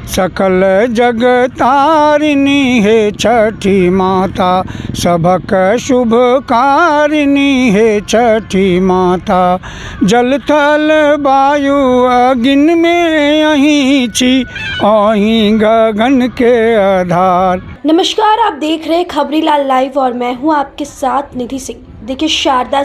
सकल जग तारिणी है छठी माता, सबक शुभ कारिणी है छठी माता। जल थल वायु अग्नि में अहीं छी, अहीं गगन के आधार। नमस्कार, आप देख रहे हैं खबरीलाल लाइव और मैं हूं आपके साथ निधि सिंह। देखिए, शारदा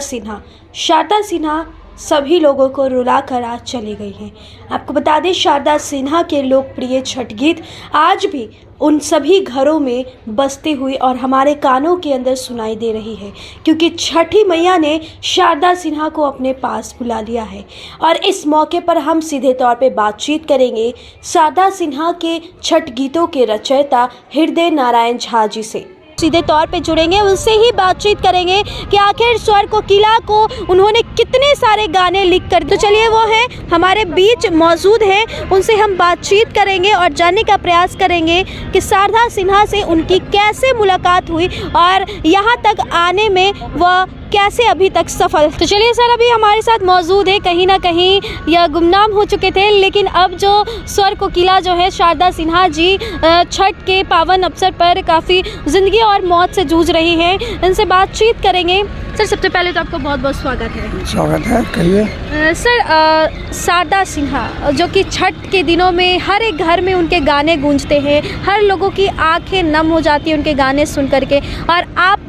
सिन्हा सभी लोगों को रुला कर आज चली गई हैं। आपको बता दें, शारदा सिन्हा के लोकप्रिय छठ गीत आज भी उन सभी घरों में बजते हुए और हमारे कानों के अंदर सुनाई दे रही है, क्योंकि छठी मैया ने शारदा सिन्हा को अपने पास बुला लिया है। और इस मौके पर हम सीधे तौर पे बातचीत करेंगे शारदा सिन्हा के छठ गीतों के रचयिता हृदय नारायण झा जी से। सीधे तौर पे जुड़ेंगे, उनसे ही बातचीत करेंगे कि आखिर स्वर कोकिला को उन्होंने कितने सारे गाने लिख कर। तो चलिए, वो हैं हमारे बीच मौजूद हैं, उनसे हम बातचीत करेंगे और जानने का प्रयास करेंगे कि शारदा सिन्हा से उनकी कैसे मुलाकात हुई और यहाँ तक आने में वह कैसे अभी तक सफल। तो चलिए सर, अभी हमारे साथ मौजूद है, कहीं ना कहीं यह गुमनाम हो चुके थे, लेकिन अब जो स्वर कोकिला जो है शारदा सिन्हा जी छठ के पावन अवसर पर काफ़ी ज़िंदगी और मौत से जूझ रही हैं। इनसे बातचीत करेंगे। सर, सबसे पहले तो आपका बहुत बहुत स्वागत है। स्वागत है, कहिए। सर, शारदा सिन्हा जो कि छठ के दिनों में हर एक घर में उनके गाने गूंजते हैं, हर लोगों की आंखें नम हो जाती हैं उनके गाने सुन करके, और आप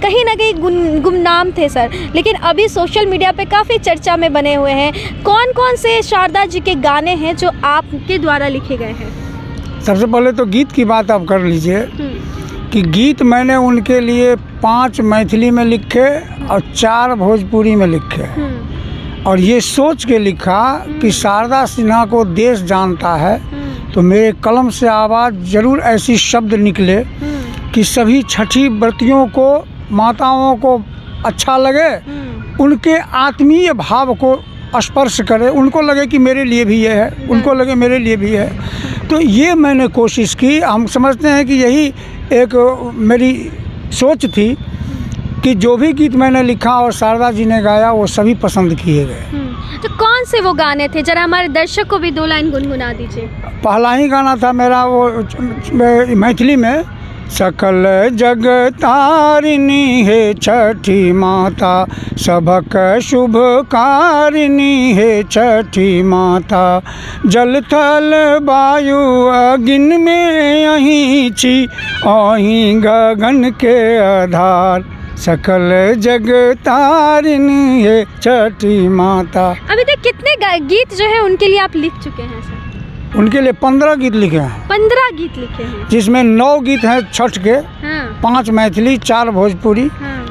कहीं ना कहीं गुमनाम थे सर, लेकिन अभी सोशल मीडिया पे काफ़ी चर्चा में बने हुए हैं। कौन कौन से शारदा जी के गाने हैं जो आपके द्वारा लिखे गए हैं? सबसे पहले तो गीत की बात आप कर लीजिए कि गीत मैंने उनके लिए 5 मैथिली में लिखे और 4 भोजपुरी में लिखे, और ये सोच के लिखा कि शारदा सिन्हा को देश जानता है, तो मेरे कलम से आवाज़ ज़रूर ऐसी शब्द निकले कि सभी छठी व्रतियों को, माताओं को अच्छा लगे, उनके आत्मीय भाव को स्पर्श करे, उनको लगे कि मेरे लिए भी ये है, उनको लगे मेरे लिए भी है। तो ये मैंने कोशिश की। हम समझते हैं कि यही एक मेरी सोच थी कि जो भी गीत मैंने लिखा और शारदा जी ने गाया वो सभी पसंद किए गए। तो कौन से वो गाने थे, जरा हमारे दर्शक को भी 2 लाइन गुनगुना दीजिए। पहला ही गाना था मेरा वो मैथिली में, सकल जग तारिणी है छठी माता, सबक शुभ कारिणी है छठी माता। जल थल वायु अग्नि में अहीं छी, अहीं गगन के आधार। सकल जग तारिणी है छठी माता। अभी तक कितने गीत जो है उनके लिए आप लिख चुके हैं सर? उनके लिए 15 गीत लिखे हैं। 15 गीत लिखे हैं, जिसमें 9 गीत हैं छठ के, 5 मैथिली, 4 भोजपुरी,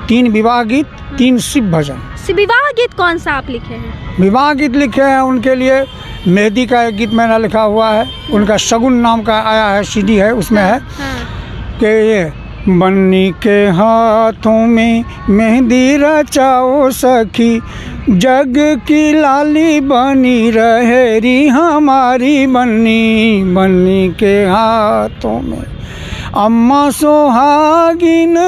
3 विवाह गीत, 3 शिव भजन। विवाह गीत कौन सा आप लिखे हैं? विवाह गीत लिखे हैं उनके लिए, मेहंदी का एक गीत मैंने लिखा हुआ है, उनका शगुन नाम का आया है, CD है, उसमें है कि ये बन्नी के हाथों में मेहंदी रचाओ सखी, जग की लाली बनी रहे री हमारी बन्नी, बन्नी के हाथों में। अम्मा सोहागिन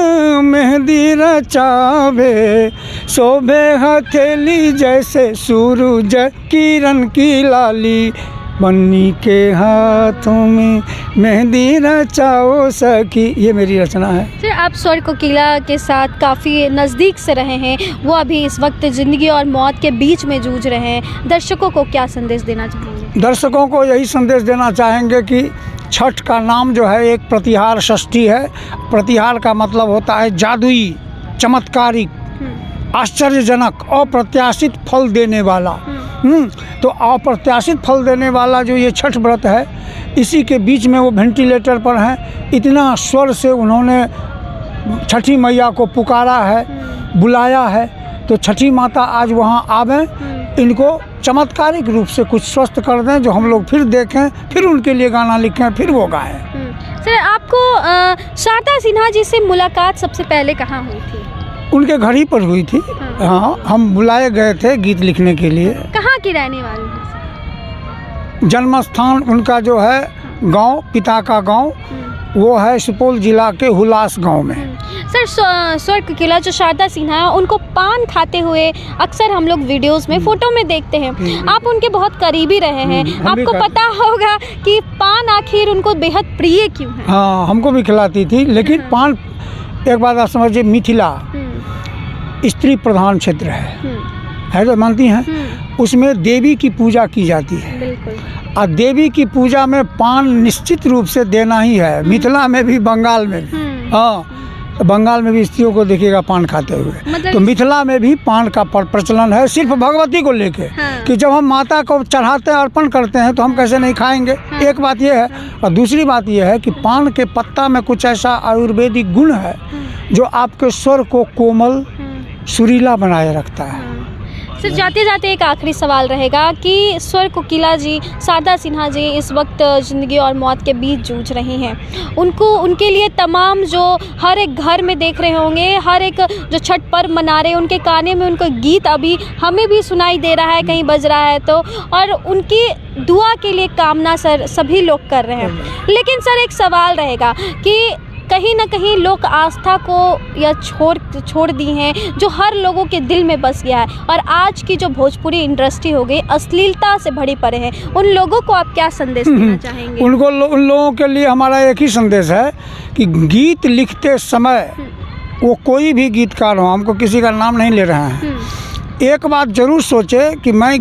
मेहंदी रचावे, शोभे हथेली जैसे सूरज किरण की लाली, बन्नी के हाथों में मेहंदी रचाओ सखी। ये मेरी रचना है। फिर आप स्वर कोकिला के साथ काफ़ी नज़दीक से रहे हैं, वो अभी इस वक्त ज़िंदगी और मौत के बीच में जूझ रहे हैं, दर्शकों को क्या संदेश देना चाहेंगे? दर्शकों को यही संदेश देना चाहेंगे कि छठ का नाम जो है एक प्रतिहार षष्ठी है। प्रतिहार का मतलब होता है जादुई, चमत्कारिक, आश्चर्यजनक, अप्रत्याशित फल देने वाला। तो अप्रत्याशित फल देने वाला जो ये छठ व्रत है, इसी के बीच में वो वेंटिलेटर पर हैं। इतना स्वर से उन्होंने छठी मैया को पुकारा है, बुलाया है, तो छठी माता आज वहाँ आवें, इनको चमत्कारिक रूप से कुछ स्वस्थ कर दें, जो हम लोग फिर देखें, फिर उनके लिए गाना लिखें, फिर वो गाएं। सर, आपको शारदा सिन्हा जी से मुलाकात सबसे पहले कहाँ हुई थी? उनके घर ही पर हुई थी। हाँ, हम बुलाए गए थे गीत लिखने के लिए। कहाँ की रहने वाली हैं? जन्म स्थान उनका जो है गांव, पिता का गांव वो है सुपौल जिला के हुलास गांव में। सर, स्वर्ग कोकिला जो शारदा सिन्हा है, उनको पान खाते हुए अक्सर हम लोग वीडियोस में, फोटो में देखते हैं। आप उनके बहुत करीबी रहे हैं, आपको पता होगा कि पान आखिर उनको बेहद प्रिय क्यों है। हाँ, हमको भी खिलाती थी, लेकिन पान, एक बात आप समझिए, मिथिला स्त्री प्रधान क्षेत्र है तो मानती हैं, उसमें देवी की पूजा की जाती है। बिल्कुल। और देवी की पूजा में पान निश्चित रूप से देना ही है, मिथिला में भी, बंगाल में भी। हाँ, बंगाल में भी स्त्रियों को देखिएगा पान खाते हुए, मतलब तो मिथिला में भी पान का प्रचलन है, सिर्फ भगवती को लेके। कि जब हम माता को चढ़ाते हैं, अर्पण करते हैं, तो हम कैसे नहीं खाएंगे। एक बात ये है, और दूसरी बात ये है कि पान के पत्ता में कुछ ऐसा आयुर्वेदिक गुण है जो आपके स्वर को कोमल सुरीला बनाए रखता है। सर, जाते जाते एक आखिरी सवाल रहेगा कि स्वर्ग कोकिला जी, शारदा सिन्हा जी इस वक्त ज़िंदगी और मौत के बीच जूझ रही हैं। उनके लिए तमाम जो हर एक घर में देख रहे होंगे, हर एक जो छठ पर्व मना रहे हैं, उनके काने में उनका गीत अभी हमें भी सुनाई दे रहा है, कहीं बज रहा है तो, और उनकी दुआ के लिए कामना सर सभी लोग कर रहे हैं। लेकिन सर, एक सवाल रहेगा कि कहीं ना कहीं लोग आस्था को या छोड़ दी हैं, जो हर लोगों के दिल में बस गया है, और आज की जो भोजपुरी इंडस्ट्री हो गई अश्लीलता से भरी पड़े हैं, उन लोगों को आप क्या संदेश देना चाहेंगे? उन लोगों के लिए हमारा एक ही संदेश है कि गीत लिखते समय, वो कोई भी गीतकार हो, हमको किसी का नाम नहीं ले रहे हैं, एक बात जरूर सोचे कि मैं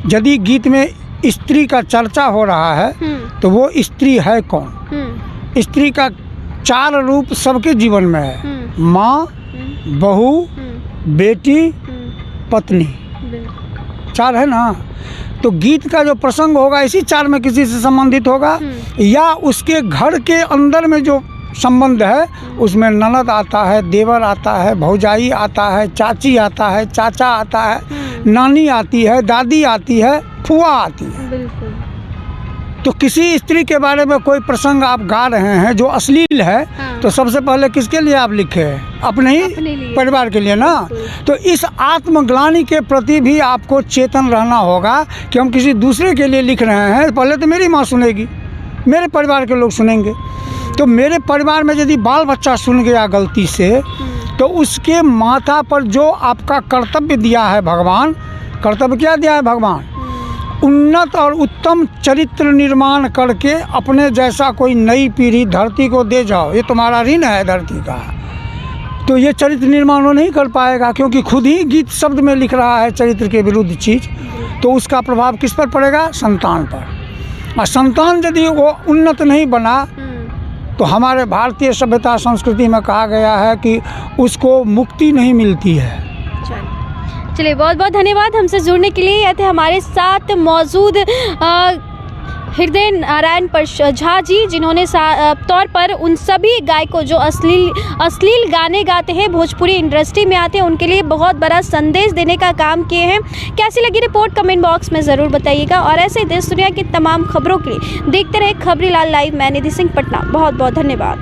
यदि गीत में स्त्री का चर्चा हो रहा है तो वो स्त्री है कौन। स्त्री का 4 रूप सबके जीवन में है, माँ, बहू, बेटी, पत्नी, 4 है ना। तो गीत का जो प्रसंग होगा इसी 4 में किसी से संबंधित होगा, या उसके घर के अंदर में जो संबंध है उसमें ननद आता है, देवर आता है, भौजाई आता है, चाची आता है, चाचा आता है, नानी आती है, दादी आती है, फुआ आती है। बिल्कुल। तो किसी स्त्री के बारे में कोई प्रसंग आप गा रहे हैं जो अश्लील है, तो सबसे पहले किसके लिए आप लिखे हैं? अपने ही परिवार के लिए ना। तो इस आत्मग्लानि के प्रति भी आपको चेतन रहना होगा कि हम किसी दूसरे के लिए लिख रहे हैं, पहले तो मेरी माँ सुनेगी, मेरे परिवार के लोग सुनेंगे। तो मेरे परिवार में यदि बाल बच्चा सुन गया गलती से, तो उसके माथा पर जो आपका कर्तव्य दिया है भगवान, कर्तव्य क्या दिया है भगवान? उन्नत और उत्तम चरित्र निर्माण करके अपने जैसा कोई नई पीढ़ी धरती को दे जाओ, ये तुम्हारा ऋण है धरती का। तो ये चरित्र निर्माण वो नहीं कर पाएगा, क्योंकि खुद ही गीत शब्द में लिख रहा है चरित्र के विरुद्ध चीज़। तो उसका प्रभाव किस पर पड़ेगा? संतान पर। और संतान यदि वो उन्नत नहीं बना, तो हमारे भारतीय सभ्यता संस्कृति में कहा गया है कि उसको मुक्ति नहीं मिलती है। चलिए, बहुत बहुत धन्यवाद हमसे जुड़ने के लिए। यह थे हमारे साथ मौजूद हृदय नारायण झा जी, जिन्होंने तौर पर उन सभी गायकों जो अश्लील गाने गाते हैं, भोजपुरी इंडस्ट्री में आते हैं, उनके लिए बहुत बड़ा संदेश देने का काम किए हैं। कैसी लगी रिपोर्ट कमेंट बॉक्स में ज़रूर बताइएगा, और ऐसे देश दुनिया की तमाम खबरों के लिए देखते रहे खबरीलाल लाइव। मैं निधि सिंह, पटना। बहुत बहुत धन्यवाद।